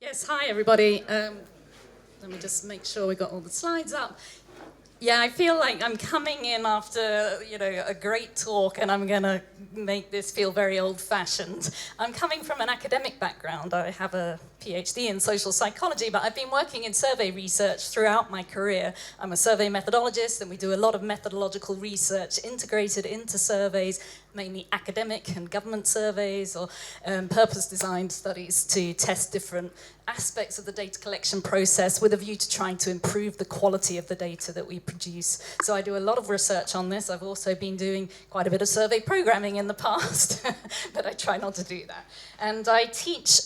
Yes, hi everybody. Let me just make sure we got all the slides up. Yeah, I feel like I'm coming in after, a great talk, and I'm going to make this feel very old-fashioned. I'm coming from an academic background. I have a PhD in social psychology, but I've been working in survey research throughout my career. I'm a survey methodologist, and we do a lot of methodological research integrated into surveys, mainly academic and government surveys or purpose-designed studies to test different aspects of the data collection process with a view to trying to improve the quality of the data that we produce. So I do a lot of research on this. I've also been doing quite a bit of survey programming in the past, but I try not to do that. And I teach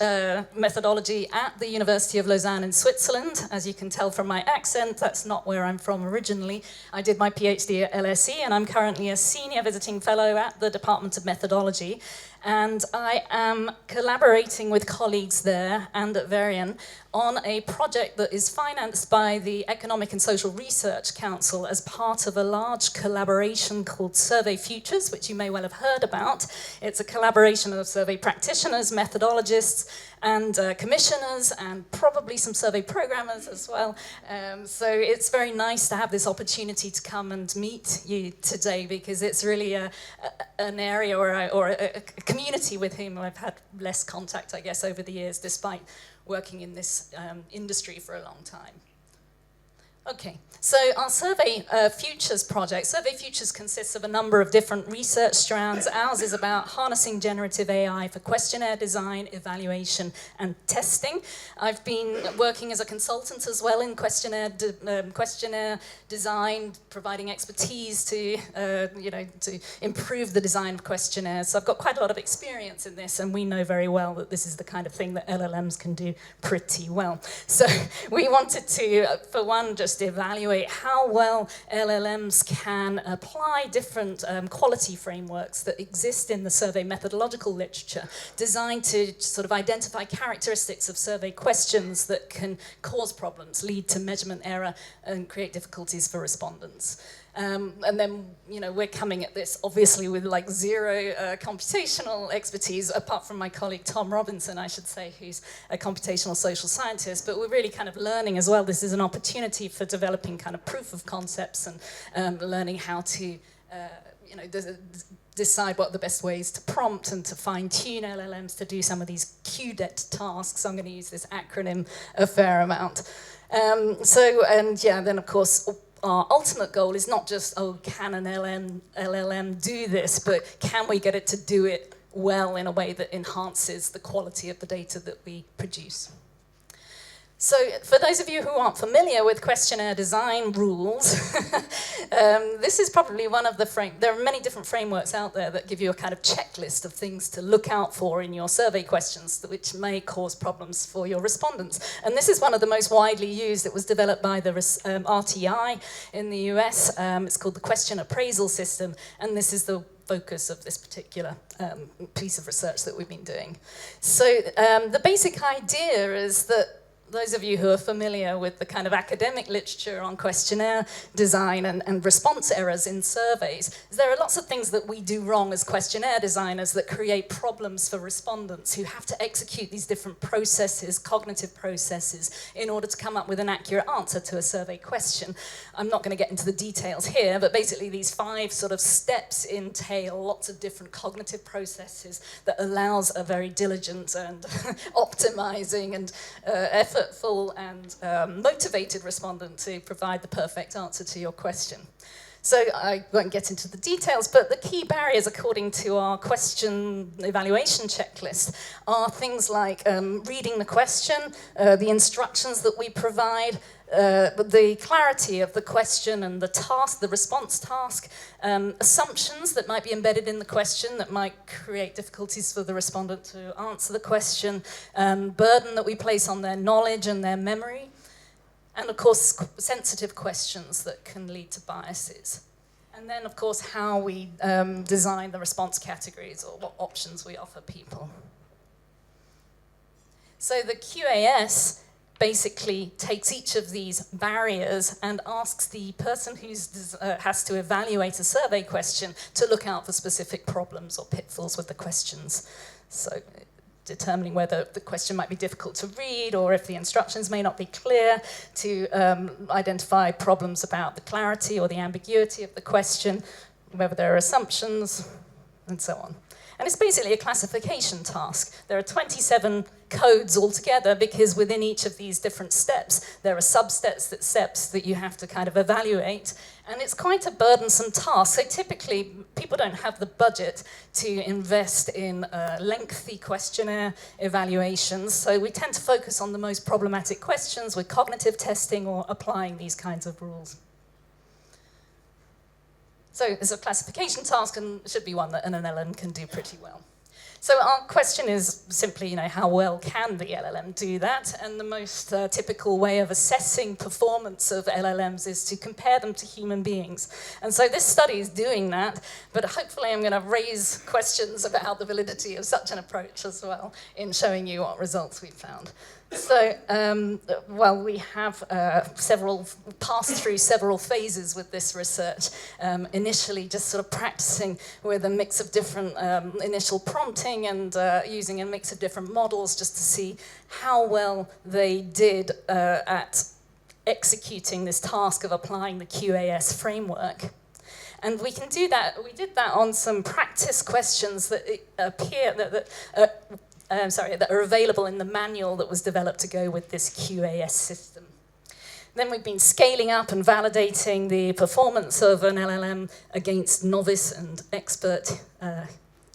methodology at the University of Lausanne in Switzerland. As you can tell from my accent, that's not where I'm from originally. I did my PhD at LSE, and I'm currently a senior visiting fellow at the Department of Methodology. And I am collaborating with colleagues there and at Varian on a project that is financed by the Economic and Social Research Council as part of a large collaboration called Survey Futures, which you may well have heard about. It's a collaboration of survey practitioners, methodologists, and commissioners, and probably some survey programmers as well. So it's very nice to have this opportunity to come and meet you today, because it's really an area or a community with whom I've had less contact, I guess, over the years, despite working in this industry for a long time. Okay, so our Survey Futures project, Survey Futures consists of a number of different research strands. Ours is about harnessing generative AI for questionnaire design, evaluation, and testing. I've been working as a consultant as well in questionnaire design, providing expertise to, to improve the design of questionnaires. So I've got quite a lot of experience in this, and we know very well that this is the kind of thing that LLMs can do pretty well. So we wanted to, for one, just evaluate how well LLMs can apply different quality frameworks that exist in the survey methodological literature, designed to sort of identify characteristics of survey questions that can cause problems, lead to measurement error, and create difficulties for respondents. And then, we're coming at this obviously with like zero computational expertise, apart from my colleague Tom Robinson, I should say, who's a computational social scientist. But we're really kind of learning as well. This is an opportunity for developing kind of proof of concepts and learning how to, decide what the best ways to prompt and to fine-tune LLMs to do some of these QDET tasks. I'm going to use this acronym a fair amount. Then of course, our ultimate goal is not just, can an LLM do this, but can we get it to do it well in a way that enhances the quality of the data that we produce? So for those of you who aren't familiar with questionnaire design rules, this is probably one of the there are many different frameworks out there that give you a kind of checklist of things to look out for in your survey questions, which may cause problems for your respondents. And this is one of the most widely used. It was developed by the RTI in the US. It's called the Question Appraisal System, and this is the focus of this particular piece of research that we've been doing. So the basic idea is that those of you who are familiar with the kind of academic literature on questionnaire design and response errors in surveys, there are lots of things that we do wrong as questionnaire designers that create problems for respondents who have to execute these different processes, cognitive processes, in order to come up with an accurate answer to a survey question. I'm not going to get into the details here, but basically these 5 sort of steps entail lots of different cognitive processes that allows a very diligent and optimizing and effortful and motivated respondent to provide the perfect answer to your question. So I won't get into the details, but the key barriers, according to our question evaluation checklist, are things like reading the question, the instructions that we provide, the clarity of the question and the task, the response task, assumptions that might be embedded in the question that might create difficulties for the respondent to answer the question, burden that we place on their knowledge and their memory, and of course sensitive questions that can lead to biases. And then of course how we design the response categories or what options we offer people. So the QAS basically takes each of these barriers and asks the person who has to evaluate a survey question to look out for specific problems or pitfalls with the questions. So determining whether the question might be difficult to read or if the instructions may not be clear, to identify problems about the clarity or the ambiguity of the question, whether there are assumptions, and so on. And it's basically a classification task. There are 27 codes altogether because within each of these different steps, there are steps that you have to kind of evaluate. And it's quite a burdensome task. So typically, people don't have the budget to invest in lengthy questionnaire evaluations. So we tend to focus on the most problematic questions with cognitive testing or applying these kinds of rules. So it's a classification task and should be one that an LLM can do pretty well. So our question is simply, how well can the LLM do that? And the most typical way of assessing performance of LLMs is to compare them to human beings. And so this study is doing that, but hopefully I'm going to raise questions about the validity of such an approach as well in showing you what results we've found. So, we have passed through several phases with this research. Initially, just sort of practicing with a mix of different initial prompting and using a mix of different models just to see how well they did at executing this task of applying the QAS framework. And we can do that. We did that on some practice questions that appear that are available in the manual that was developed to go with this QAS system. Then we've been scaling up and validating the performance of an LLM against novice and expert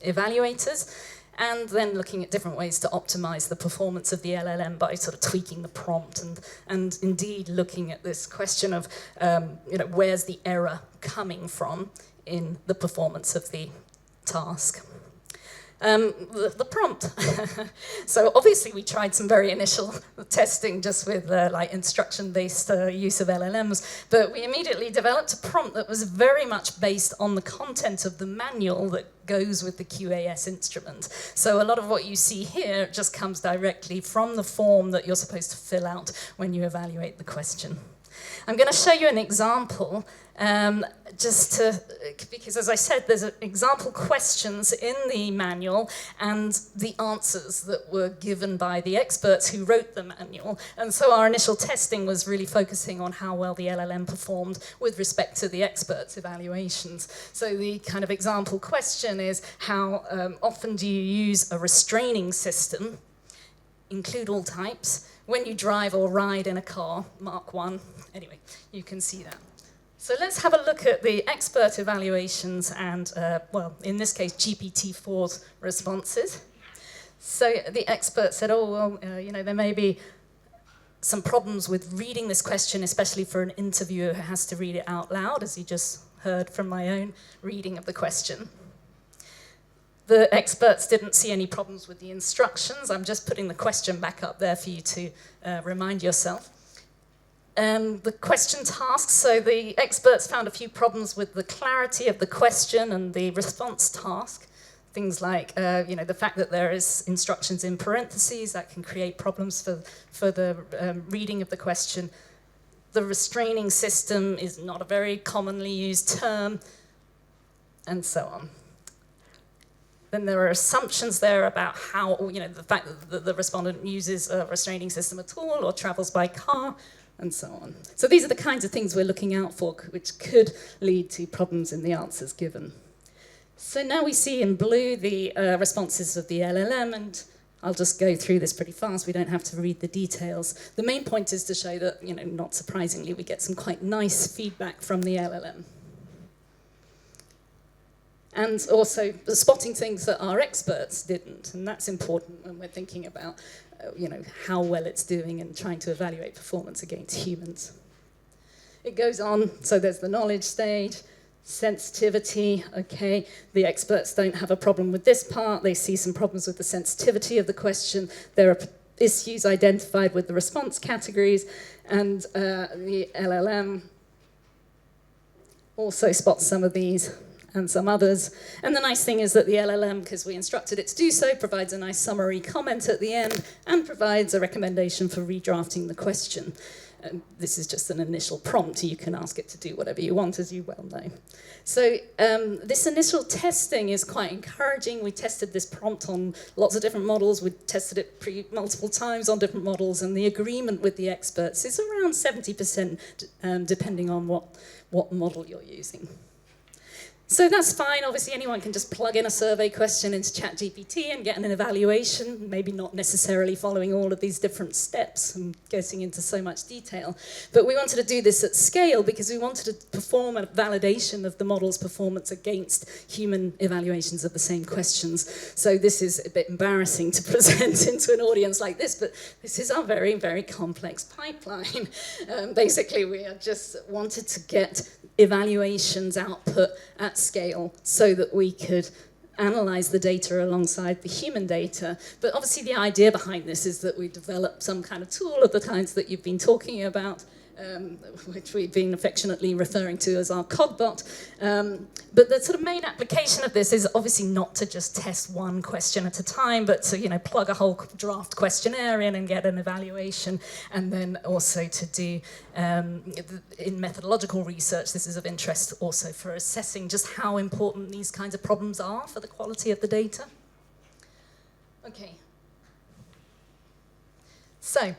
evaluators, and then looking at different ways to optimize the performance of the LLM by sort of tweaking the prompt and indeed looking at this question of, where's the error coming from in the performance of the task. The prompt. So obviously we tried some very initial testing just with instruction-based use of LLMs, but we immediately developed a prompt that was very much based on the content of the manual that goes with the QAS instrument. So a lot of what you see here just comes directly from the form that you're supposed to fill out when you evaluate the question. I'm going to show you an example because as I said, there's example questions in the manual and the answers that were given by the experts who wrote the manual. And so our initial testing was really focusing on how well the LLM performed with respect to the experts' evaluations. So the kind of example question is, how often do you use a restraining system, include all types, when you drive or ride in a car, mark 1. Anyway, you can see that. So let's have a look at the expert evaluations and, in this case, GPT-4's responses. So the expert said, there may be some problems with reading this question, especially for an interviewer who has to read it out loud, as you just heard from my own reading of the question. The experts didn't see any problems with the instructions. I'm just putting the question back up there for you to remind yourself. The question tasks, so the experts found a few problems with the clarity of the question and the response task. Things like, the fact that there is instructions in parentheses, that can create problems for the reading of the question. The restraining system is not a very commonly used term, and so on. Then there are assumptions there about how, the fact that the respondent uses a restraining system at all or travels by car, and so on. So these are the kinds of things we're looking out for, which could lead to problems in the answers given. So now we see in blue the responses of the LLM, and I'll just go through this pretty fast. We don't have to read the details. The main point is to show that, not surprisingly, we get some quite nice feedback from the LLM. And also spotting things that our experts didn't, and that's important when we're thinking about how well it's doing and trying to evaluate performance against humans. It goes on, so there's the knowledge stage, sensitivity, okay, the experts don't have a problem with this part, they see some problems with the sensitivity of the question, there are issues identified with the response categories, and the LLM also spots some of these and some others. And the nice thing is that the LLM, because we instructed it to do so, provides a nice summary comment at the end and provides a recommendation for redrafting the question. This is just an initial prompt. You can ask it to do whatever you want, as you well know. So this initial testing is quite encouraging. We tested this prompt on lots of different models. We tested it multiple times on different models, and the agreement with the experts is around 70%, depending on what model you're using. So that's fine. Obviously, anyone can just plug in a survey question into ChatGPT and get an evaluation, maybe not necessarily following all of these different steps and getting into so much detail. But we wanted to do this at scale because we wanted to perform a validation of the model's performance against human evaluations of the same questions. So this is a bit embarrassing to present into an audience like this, but this is our very, very complex pipeline. Basically, we just wanted to get evaluations output at scale so that we could analyze the data alongside the human data. But obviously the idea behind this is that we develop some kind of tool of the kinds that you've been talking about, which we've been affectionately referring to as our CODBot. But the sort of main application of this is obviously not to just test one question at a time, but to plug a whole draft questionnaire in and get an evaluation, and then also to do, in methodological research, this is of interest also for assessing just how important these kinds of problems are for the quality of the data. Okay. So,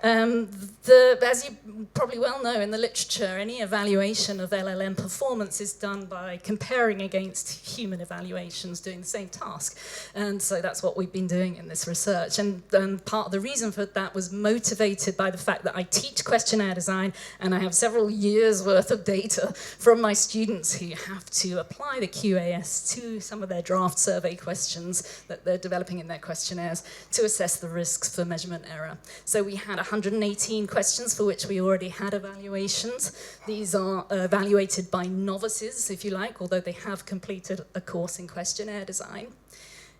as you probably well know in the literature, any evaluation of LLM performance is done by comparing against human evaluations doing the same task. And so that's what we've been doing in this research. And part of the reason for that was motivated by the fact that I teach questionnaire design and I have several years worth of data from my students who have to apply the QAS to some of their draft survey questions that they're developing in their questionnaires to assess the risks for measurement error. So we had 118 questions for which we already had evaluations. These are evaluated by novices, if you like, although they have completed a course in questionnaire design.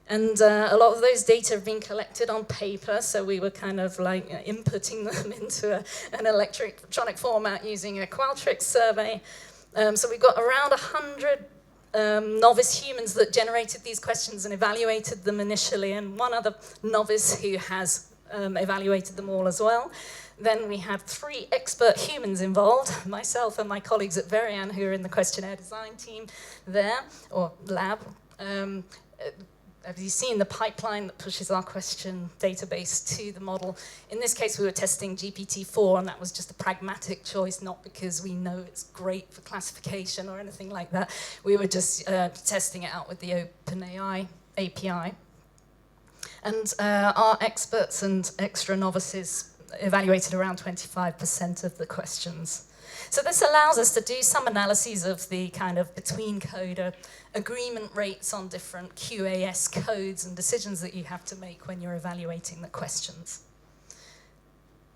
And a lot of those data have been collected on paper, so we were kind of like inputting them into an electronic format using a Qualtrics survey. So we've got around 100 novice humans that generated these questions and evaluated them initially, and one other novice who has evaluated them all as well. Then we had 3 expert humans involved, myself and my colleagues at Verian, who are in the questionnaire design team there, or lab. Have you seen the pipeline that pushes our question database to the model? In this case, we were testing GPT-4, and that was just a pragmatic choice, not because we know it's great for classification or anything like that. We were just testing it out with the OpenAI API. And our experts and extra novices evaluated around 25% of the questions. So this allows us to do some analyses of the kind of between coder agreement rates on different QAS codes and decisions that you have to make when you're evaluating the questions.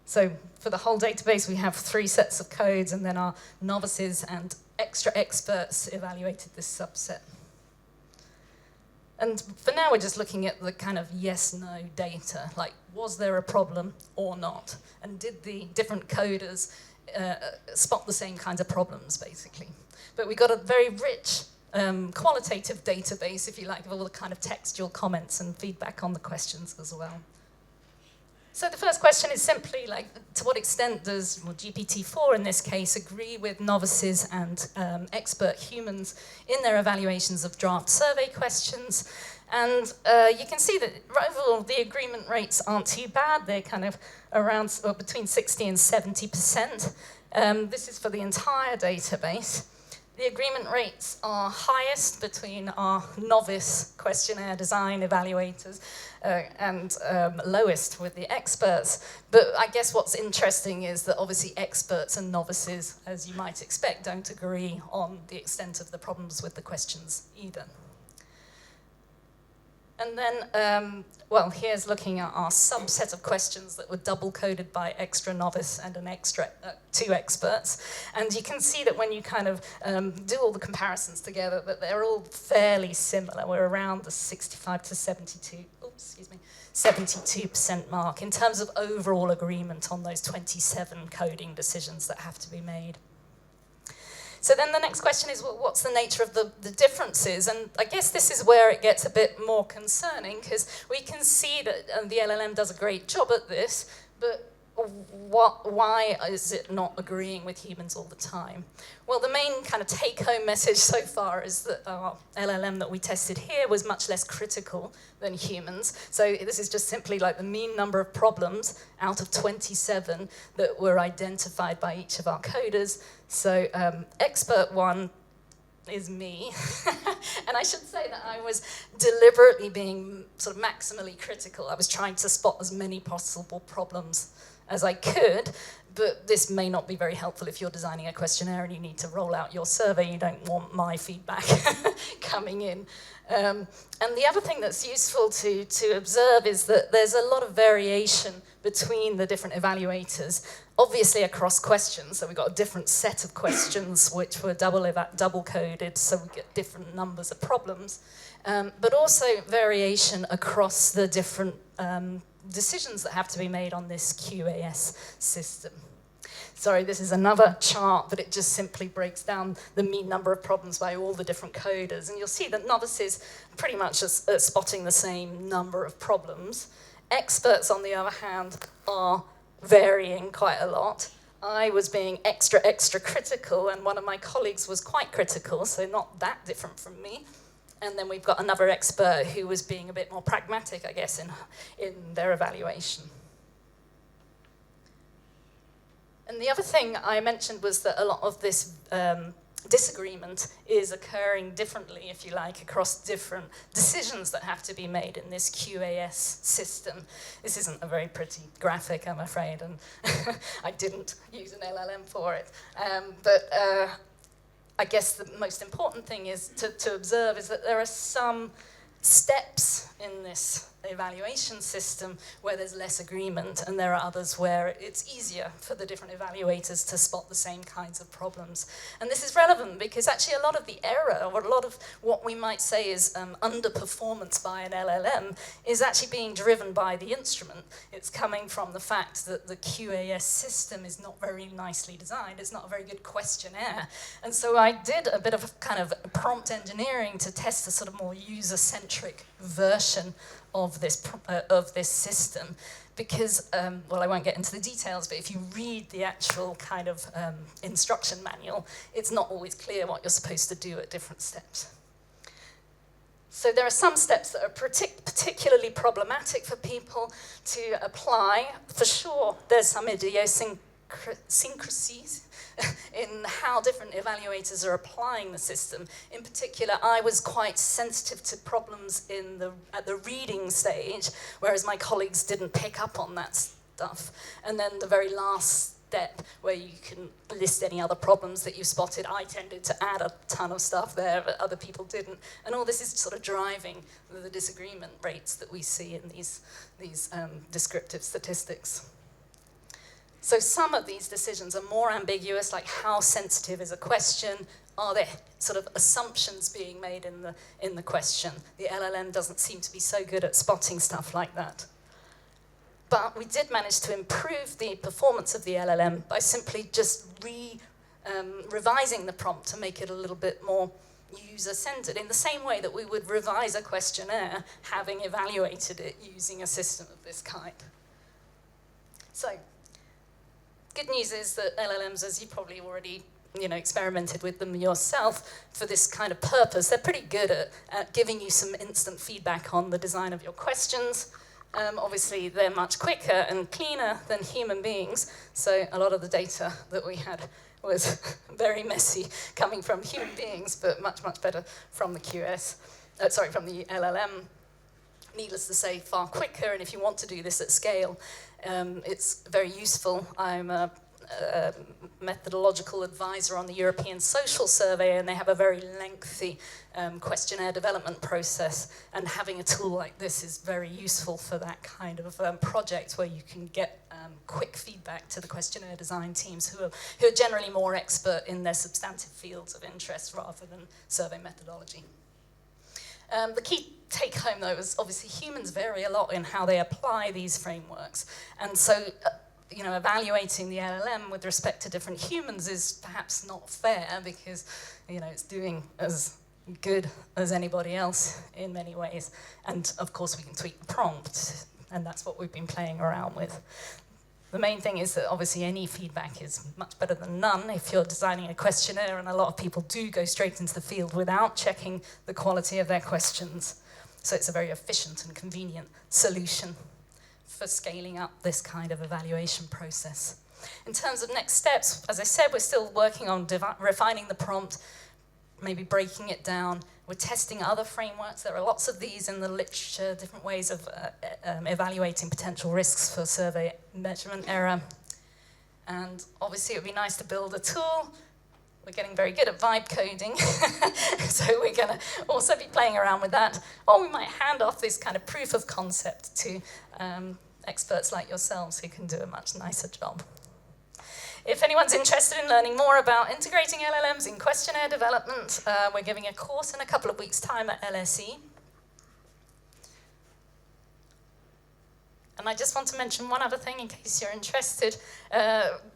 So for the whole database, we have 3 sets of codes, and then our novices and extra experts evaluated this subset. And for now, we're just looking at the kind of yes-no data, like was there a problem or not? And did the different coders spot the same kinds of problems, basically? But we got a very rich qualitative database, if you like, of all the kind of textual comments and feedback on the questions as well. So the first question is simply like, to what extent does GPT-4 in this case agree with novices and expert humans in their evaluations of draft survey questions? And you can see that overall the agreement rates aren't too bad. They're kind of around between 60 and 70%. This is for the entire database. The agreement rates are highest between our novice questionnaire design evaluators and lowest with the experts. But I guess what's interesting is that obviously experts and novices, as you might expect, don't agree on the extent of the problems with the questions either. And then, well, here's looking at our subset of questions that were double-coded by extra novice and an extra 2 experts. And you can see that when you kind of do all the comparisons together, that they're all fairly similar. We're around the 65 to 72% mark in terms of overall agreement on those 27 coding decisions that have to be made. So then the next question is, well, what's the nature of the differences? And I guess this is where it gets a bit more concerning, because we can see that the LLM does a great job at this, but why is it not agreeing with humans all the time? Well, the main kind of take-home message so far is that our LLM that we tested here was much less critical than humans. So this is just simply like the mean number of problems out of 27 that were identified by each of our coders. So expert one is me. And I should say that I was deliberately being sort of maximally critical. I was trying to spot as many possible problems as I could, but this may not be very helpful if you're designing a questionnaire and you need to roll out your survey. You don't want my feedback coming in. And the other thing that's useful to observe is that there's a lot of variation between the different evaluators, obviously across questions. So we've got a different set of questions which were double-coded, so we get different numbers of problems, but also variation across the different decisions that have to be made on this QAS system. Sorry, this is another chart, but it just simply breaks down the mean number of problems by all the different coders. And you'll see that novices pretty much are spotting the same number of problems. Experts, on the other hand, are varying quite a lot. I was being extra critical, and one of my colleagues was quite critical, so not that different from me. And then we've got another expert who was being a bit more pragmatic, I guess, in their evaluation. And the other thing I mentioned was that a lot of this disagreement is occurring differently, if you like, across different decisions that have to be made in this QAS system. This isn't a very pretty graphic, I'm afraid, and I didn't use an LLM for it. But I guess the most important thing is to observe is that there are some steps in this evaluation system where there's less agreement, and there are others where it's easier for the different evaluators to spot the same kinds of problems. And this is relevant because actually a lot of the error, or a lot of what we might say is underperformance by an LLM, is actually being driven by the instrument. It's coming from the fact that the QAS system is not very nicely designed. It's not a very good questionnaire. And so I did a bit of kind of prompt engineering to test a sort of more user-centric version of this system, because, well, I won't get into the details, but if you read the actual kind of instruction manual, it's not always clear what you're supposed to do at different steps. So there are some steps that are particularly problematic for people to apply. For sure, there's some idiosyncrasies in how different evaluators are applying the system. In particular, I was quite sensitive to problems at the reading stage, whereas my colleagues didn't pick up on that stuff. And then the very last step, where you can list any other problems that you spotted, I tended to add a ton of stuff there, but other people didn't. And all this is sort of driving the disagreement rates that we see in these descriptive statistics. So some of these decisions are more ambiguous, like how sensitive is a question? Are there sort of assumptions being made in the question? The LLM doesn't seem to be so good at spotting stuff like that. But we did manage to improve the performance of the LLM by simply just revising the prompt to make it a little bit more user-centered, in the same way that we would revise a questionnaire having evaluated it using a system of this kind. So, good news is that LLMs, as you probably already experimented with them yourself for this kind of purpose, they're pretty good at giving you some instant feedback on the design of your questions. Obviously, they're much quicker and cleaner than human beings, so a lot of the data that we had was very messy coming from human beings, but much, much better from the from the LLM. Needless to say, far quicker, and if you want to do this at scale, it's very useful. I'm a methodological advisor on the European Social Survey, and they have a very lengthy questionnaire development process, and having a tool like this is very useful for that kind of project where you can get quick feedback to the questionnaire design teams who are generally more expert in their substantive fields of interest rather than survey methodology. The key take home, though, is obviously humans vary a lot in how they apply these frameworks. And so, evaluating the LLM with respect to different humans is perhaps not fair because, it's doing as good as anybody else in many ways. And, of course, we can tweak the prompt, and that's what we've been playing around with. The main thing is that obviously any feedback is much better than none if you're designing a questionnaire, and a lot of people do go straight into the field without checking the quality of their questions. So it's a very efficient and convenient solution for scaling up this kind of evaluation process. In terms of next steps, as I said, we're still working on refining the prompt, maybe breaking it down. We're testing other frameworks. There are lots of these in the literature, different ways of evaluating potential risks for survey measurement error. And obviously it would be nice to build a tool. We're getting very good at vibe coding, so we're going to also be playing around with that. Or we might hand off this kind of proof of concept to experts like yourselves who can do a much nicer job. If anyone's interested in learning more about integrating LLMs in questionnaire development, we're giving a course in a couple of weeks' time at LSE. And I just want to mention one other thing in case you're interested.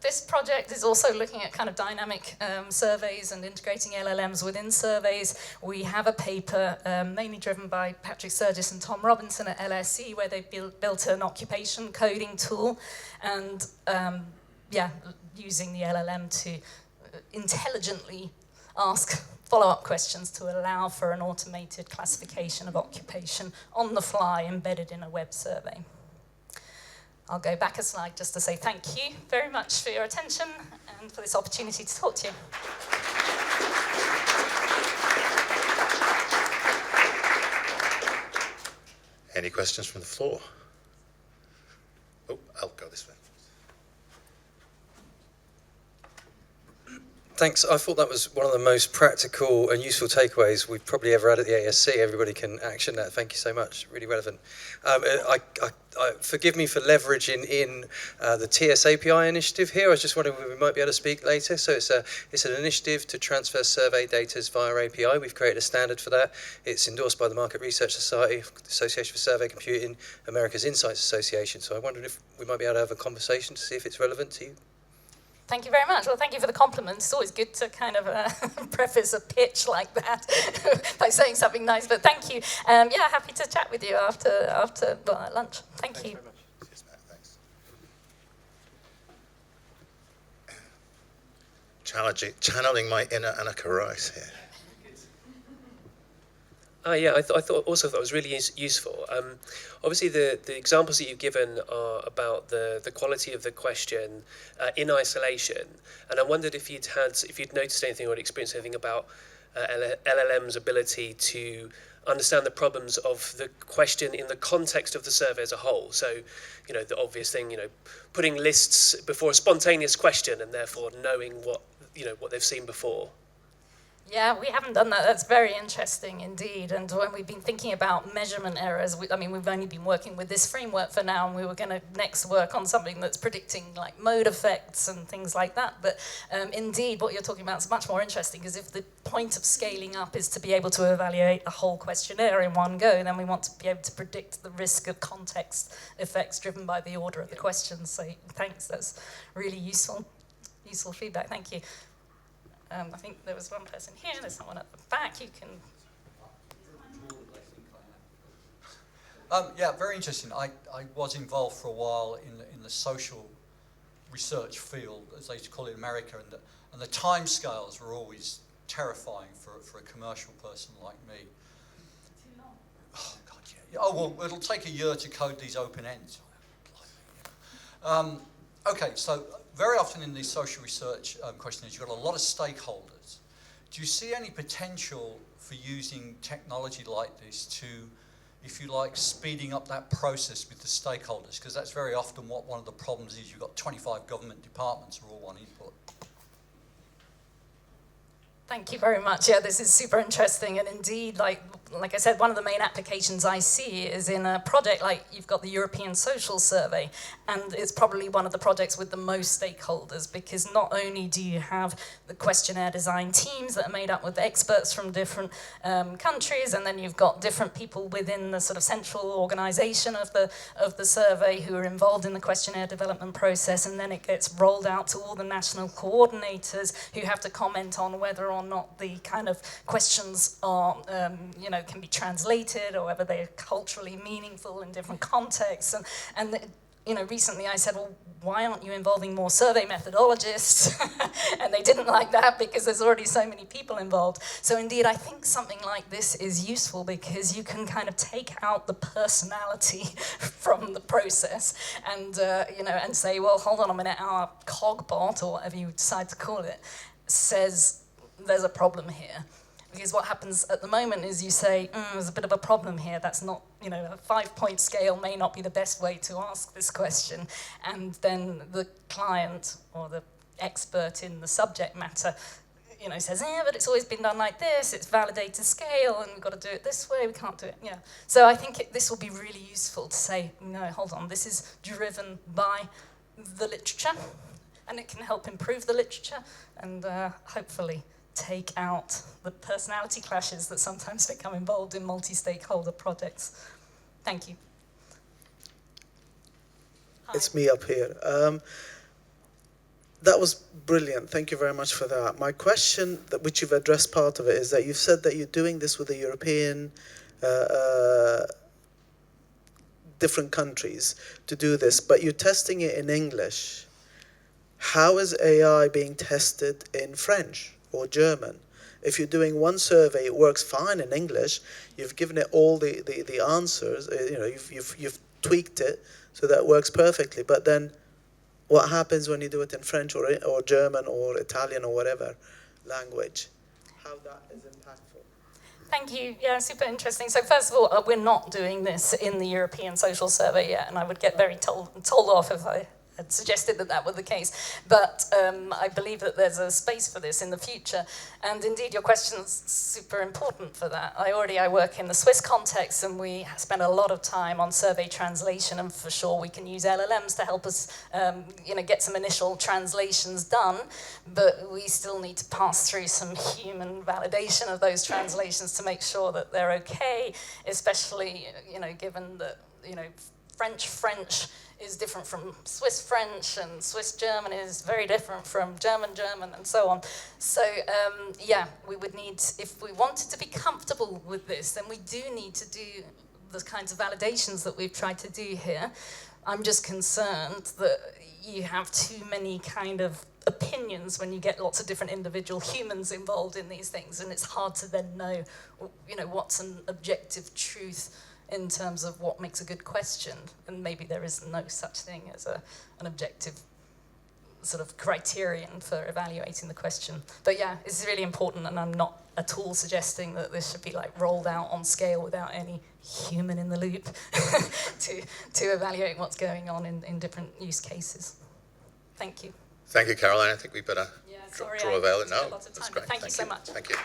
This project is also looking at kind of dynamic surveys and integrating LLMs within surveys. We have a paper mainly driven by Patrick Sturgis and Tom Robinson at LSE, where they built an occupation coding tool, and using the LLM to intelligently ask follow-up questions to allow for an automated classification of occupation on the fly embedded in a web survey. I'll go back a slide just to say thank you very much for your attention and for this opportunity to talk to you. Any questions from the floor? Oh, I'll go this way. Thanks. I thought that was one of the most practical and useful takeaways we've probably ever had at the ASC. Everybody can action that. Thank you so much. Really relevant. Forgive me for leveraging in the TS API initiative here. I was just wondering if we might be able to speak later. So it's an initiative to transfer survey data via API. We've created a standard for that. It's endorsed by the Market Research Society, Association for Survey Computing, America's Insights Association. So I wondered if we might be able to have a conversation to see if it's relevant to you. Thank you very much. Well, thank you for the compliment. It's always good to kind of preface a pitch like that by saying something nice, but thank you. Happy to chat with you after lunch. Thank you. Very much. Yes, Matt, thanks. Channeling my inner Annika Rice here. I thought it was really useful. Obviously, the examples that you've given are about the quality of the question in isolation, and I wondered if you'd noticed anything or experienced anything about LLM's ability to understand the problems of the question in the context of the survey as a whole. So, the obvious thing, putting lists before a spontaneous question and therefore knowing what they've seen before. Yeah, we haven't done that. That's very interesting indeed. And when we've been thinking about measurement errors, we've only been working with this framework for now, and we were going to next work on something that's predicting like mode effects and things like that. But indeed, what you're talking about is much more interesting, because if the point of scaling up is to be able to evaluate a whole questionnaire in one go, then we want to be able to predict the risk of context effects driven by the order of the questions. So thanks, that's really useful feedback. Thank you. I think there was one person here, there's someone at the back, you can... Very interesting. I was involved for a while in the social research field, as they used to call it in America, and the time scales were always terrifying for a commercial person like me. Too long. Oh, God, yeah. Oh, well, it'll take a year to code these open ends. Okay, so very often in these social research questionnaires, you've got a lot of stakeholders. Do you see any potential for using technology like this to, if you like, speeding up that process with the stakeholders? Because that's very often what one of the problems is. You've got 25 government departments who all want input. Thank you very much. Yeah, this is super interesting, and indeed, like I said, one of the main applications I see is in a project like you've got the European Social Survey, and it's probably one of the projects with the most stakeholders, because not only do you have the questionnaire design teams that are made up with experts from different countries, and then you've got different people within the sort of central organization of the survey who are involved in the questionnaire development process, and then it gets rolled out to all the national coordinators who have to comment on whether or not the kind of questions are, can be translated, or whether they're culturally meaningful in different contexts. And recently I said, well, why aren't you involving more survey methodologists? And they didn't like that because there's already so many people involved. So indeed, I think something like this is useful because you can kind of take out the personality from the process and, and say, well, hold on a minute, our cogbot, or whatever you decide to call it, says there's a problem here. Because what happens at the moment is you say, there's a bit of a problem here. That's not, a 5-point scale may not be the best way to ask this question. And then the client or the expert in the subject matter, says, but it's always been done like this. It's validated scale, and we've got to do it this way. We can't do it. So I think this will be really useful to say, no, hold on. This is driven by the literature, and it can help improve the literature, and hopefully take out the personality clashes that sometimes become involved in multi-stakeholder projects. Thank you. Hi. It's me up here. That was brilliant. Thank you very much for that. My question, which you've addressed part of it, is that you've said that you're doing this with the European different countries to do this, but you're testing it in English. How is AI being tested in French or German? If you're doing one survey, it works fine in English. You've given it all the answers. You've tweaked it so that it works perfectly. But then, what happens when you do it in French or German or Italian or whatever language? How that is impactful? Thank you. Yeah, super interesting. So first of all, we're not doing this in the European Social Survey yet, and I would get very told off if I had suggested that were the case. But I believe that there's a space for this in the future. And indeed, your question's super important for that. I work in the Swiss context, and we spend a lot of time on survey translation, and for sure we can use LLMs to help us get some initial translations done, but we still need to pass through some human validation of those translations to make sure that they're okay, especially given that French is different from Swiss French, and Swiss German is very different from German German, and so on. So we would need, if we wanted to be comfortable with this, then we do need to do the kinds of validations that we've tried to do here. I'm just concerned that you have too many kind of opinions when you get lots of different individual humans involved in these things, and it's hard to then know, what's an objective truth in terms of what makes a good question, and maybe there is no such thing as an objective sort of criterion for evaluating the question. But yeah, it's really important, and I'm not at all suggesting that this should be rolled out on scale without any human in the loop to evaluate what's going on in different use cases. Thank you. Thank you, Caroline. I think we better Yeah, sorry, draw a veil. I No, took a lot of time, that's great. but thank you so much. Thank you.